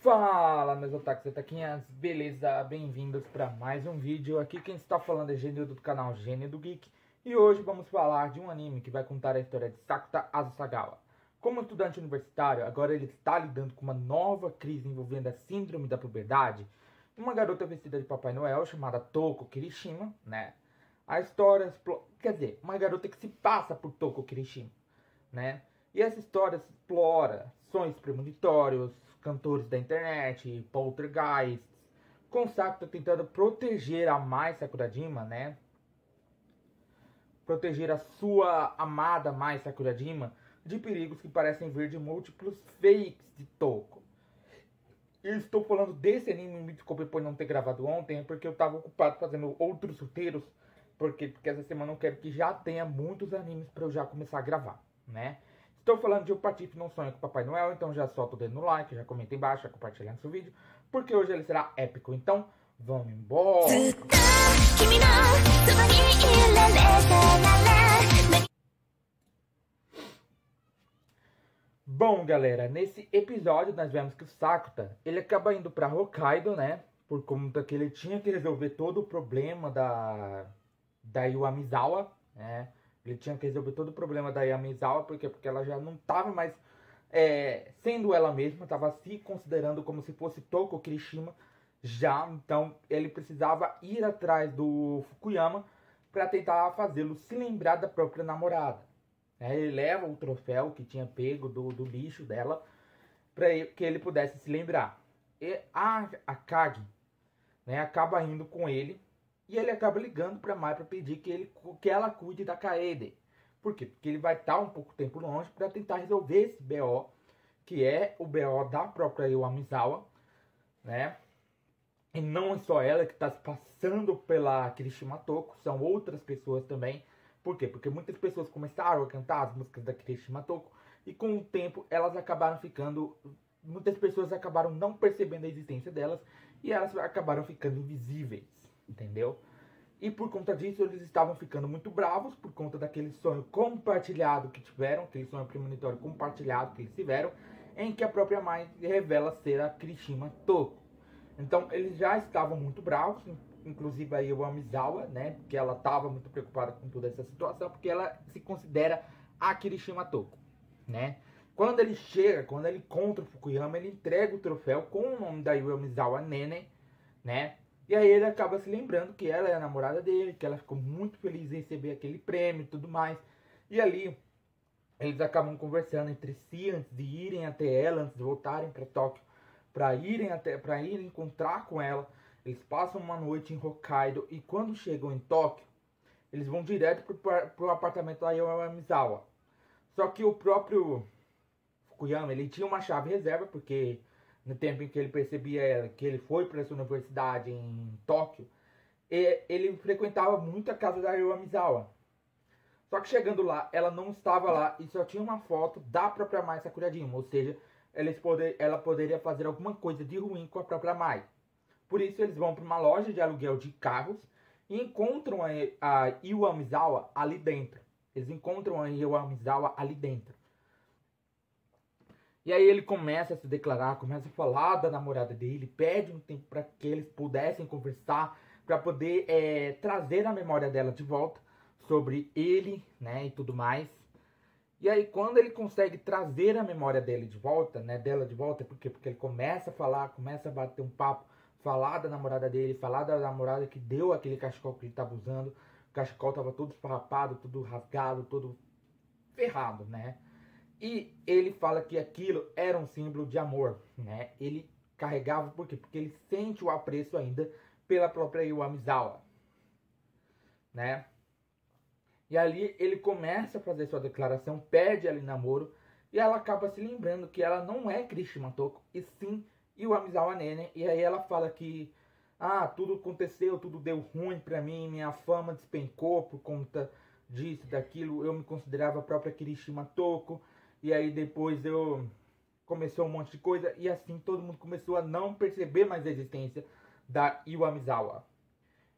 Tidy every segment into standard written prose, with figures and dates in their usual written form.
Fala, meus otakus e otaquinhas, beleza? Bem-vindos para mais um vídeo. Aqui quem está falando é Gênio do canal Gênio do Geek. E hoje vamos falar de um anime que vai contar a história de Sakuta Asasagawa. Como estudante universitário, agora ele está lidando com uma nova crise envolvendo a síndrome da puberdade. Uma garota vestida de Papai Noel chamada Toko Kirishima, né? A história, uma garota que se passa por Toko Kirishima, né? E essa história explora sonhos premonitórios, cantores da internet, poltergeists, com Sakuta tentando proteger a Mai Sakurajima, né? Proteger a sua amada Mai Sakurajima de perigos que parecem vir de múltiplos fakes de Toko. Eu estou falando desse anime, me desculpe por não ter gravado ontem, porque eu estava ocupado fazendo outros roteiros, porque essa semana eu quero que já tenha muitos animes para eu já começar a gravar, né? Estou falando de O Patife Não Sonha com Papai Noel, então já solta o dedo no like, já comenta embaixo, já compartilha no seu vídeo, porque hoje ele será épico, então vamos embora! Bom, galera, nesse episódio nós vemos que o Sakuta, ele acaba indo para Hokkaido, né, por conta que ele tinha que resolver todo o problema da Iwamizawa, né. Ele tinha que resolver todo o problema da Yamizawa, porque ela já não estava mais sendo ela mesma, estava se considerando como se fosse Toko Kirishima já. Então ele precisava ir atrás do Fukuyama para tentar fazê-lo se lembrar da própria namorada. Ele leva o troféu que tinha pego do lixo dela para que ele pudesse se lembrar. E a Kagi, né, acaba indo com ele. E ele acaba ligando para Mai para pedir que ela cuide da Kaede. Por quê? Porque ele vai estar um pouco tempo longe para tentar resolver esse BO, que é o BO da própria Iwamizawa, né? E não é só ela que está se passando pela Kirishima Toko, são outras pessoas também. Por quê? Porque muitas pessoas começaram a cantar as músicas da Kirishima Toko e com o tempo elas acabaram ficando... Muitas pessoas acabaram não percebendo a existência delas e elas acabaram ficando invisíveis. Entendeu? E por conta disso eles estavam ficando muito bravos por conta daquele sonho compartilhado que tiveram, aquele sonho premonitório compartilhado que eles tiveram, em que a própria Mai revela ser a Kirishima Toko. Então eles já estavam muito bravos, inclusive a Iwamizawa, né, porque ela estava muito preocupada com toda essa situação, porque ela se considera a Kirishima Toko, né? Quando ele chega, quando ele encontra o Fukuyama, ele entrega o troféu com o nome da Iwamizawa Nene, né? E aí ele acaba se lembrando que ela é a namorada dele, que ela ficou muito feliz em receber aquele prêmio e tudo mais. E ali eles acabam conversando entre si antes de irem até ela, antes de voltarem para Tóquio, para ir encontrar com ela. Eles passam uma noite em Hokkaido e quando chegam em Tóquio, eles vão direto pro apartamento da Iwamizawa. Só que o próprio Fukuyama, ele tinha uma chave reserva, porque no tempo em que ele percebia que ele foi para essa universidade em Tóquio, ele frequentava muito a casa da Iwamizawa. Só que chegando lá, ela não estava lá e só tinha uma foto da própria Mai Sakurajima, ou seja, ela poderia fazer alguma coisa de ruim com a própria Mai. Por isso eles vão para uma loja de aluguel de carros e encontram a Iwamizawa ali dentro. Eles encontram a Iwamizawa ali dentro. E aí ele começa a se declarar, começa a falar da namorada dele, pede um tempo para que eles pudessem conversar, para poder trazer a memória dela de volta sobre ele, né, e tudo mais. E aí quando ele consegue trazer a memória dela de volta, por quê? Porque ele começa a falar, começa a bater um papo, falar da namorada dele, falar da namorada que deu aquele cachecol que ele estava usando. O cachecol estava todo esfarrapado, todo rasgado, todo ferrado, né? E ele fala que aquilo era um símbolo de amor, né? Ele carregava, por quê? Porque ele sente o apreço ainda pela própria Iwamizawa, né? E ali ele começa a fazer sua declaração, pede ela em namoro, e ela acaba se lembrando que ela não é Kirishima Toko, e sim Iwamizawa Nene. E aí ela fala que tudo aconteceu, tudo deu ruim pra mim, minha fama despencou por conta disso, daquilo, eu me considerava a própria Kirishima Toko. E aí depois começou um monte de coisa e assim todo mundo começou a não perceber mais a existência da Iwamizawa.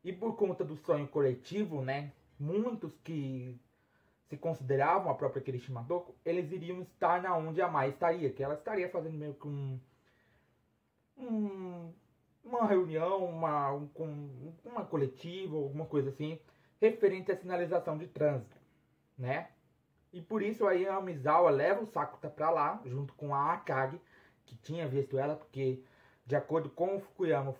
E por conta do sonho coletivo, né, muitos que se consideravam a própria Kirishima Toko, eles iriam estar na onde a Mai estaria, que ela estaria fazendo meio que uma reunião, uma coletiva, alguma coisa assim, referente à sinalização de trânsito, né? E por isso aí a Misawa leva o Sakuta pra lá, junto com a Akagi, que tinha visto ela, porque de acordo com o Fukuyama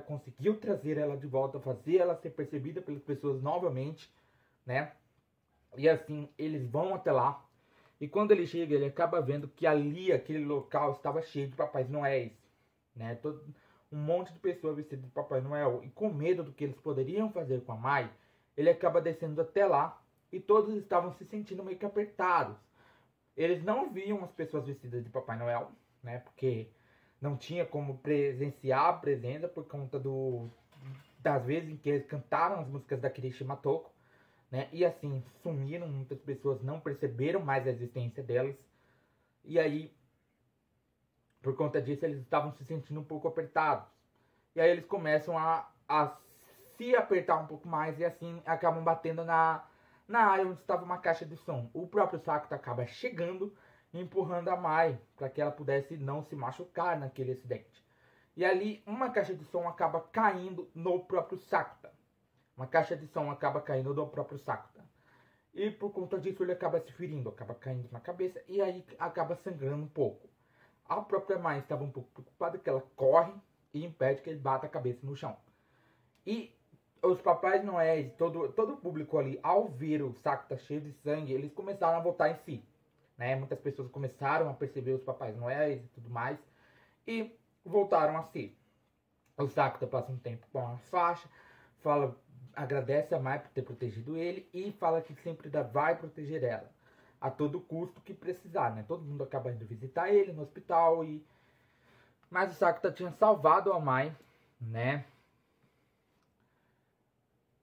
conseguiu trazer ela de volta, fazer ela ser percebida pelas pessoas novamente, né? E assim, eles vão até lá. E quando ele chega, ele acaba vendo que ali, aquele local, estava cheio de Papais Noéis, né? Um monte de pessoas vestidas de Papai Noel. E com medo do que eles poderiam fazer com a Mai, ele acaba descendo até lá. E todos estavam se sentindo meio que apertados. Eles não viam as pessoas vestidas de Papai Noel, né? Porque não tinha como presenciar a presença por conta das vezes em que eles cantaram as músicas da Kirishima Toko, né? E assim, sumiram, muitas pessoas não perceberam mais a existência delas. E aí, por conta disso, eles estavam se sentindo um pouco apertados. E aí eles começam a se apertar um pouco mais e assim acabam batendo na área onde estava uma caixa de som. O próprio Sakuta acaba chegando e empurrando a Mai para que ela pudesse não se machucar naquele acidente. E ali uma caixa de som acaba caindo no próprio Sakuta. Uma caixa de som acaba caindo no próprio Sakuta. E por conta disso ele acaba se ferindo, acaba caindo na cabeça e aí acaba sangrando um pouco. A própria Mai estava um pouco preocupada que ela corre e impede que ele bata a cabeça no chão. E os Papais Noéis, todo o público ali, ao ver o Sakuta cheio de sangue, eles começaram a voltar em si, né? Muitas pessoas começaram a perceber os Papais Noéis e tudo mais, e voltaram a si. O Sakuta passa um tempo com a faixa, agradece a Mai por ter protegido ele, e fala que sempre vai proteger ela, a todo custo que precisar, né? Todo mundo acaba indo visitar ele no hospital, mas o Sakuta tinha salvado a Mai, né?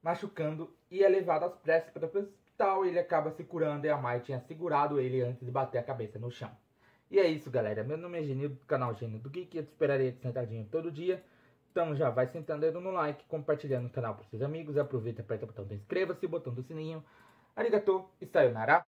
Machucando e é levado às pressas para o hospital. Ele acaba se curando e a Mai tinha segurado ele antes de bater a cabeça no chão. E é isso, galera. Meu nome é Genil, do canal Gênio do Geek. Eu te esperaria sentadinho todo dia. Então já vai sentando no like, compartilhando o canal para seus amigos. Aproveita e aperta o botão de inscreva-se, o botão do sininho. Arigatou e sayonara.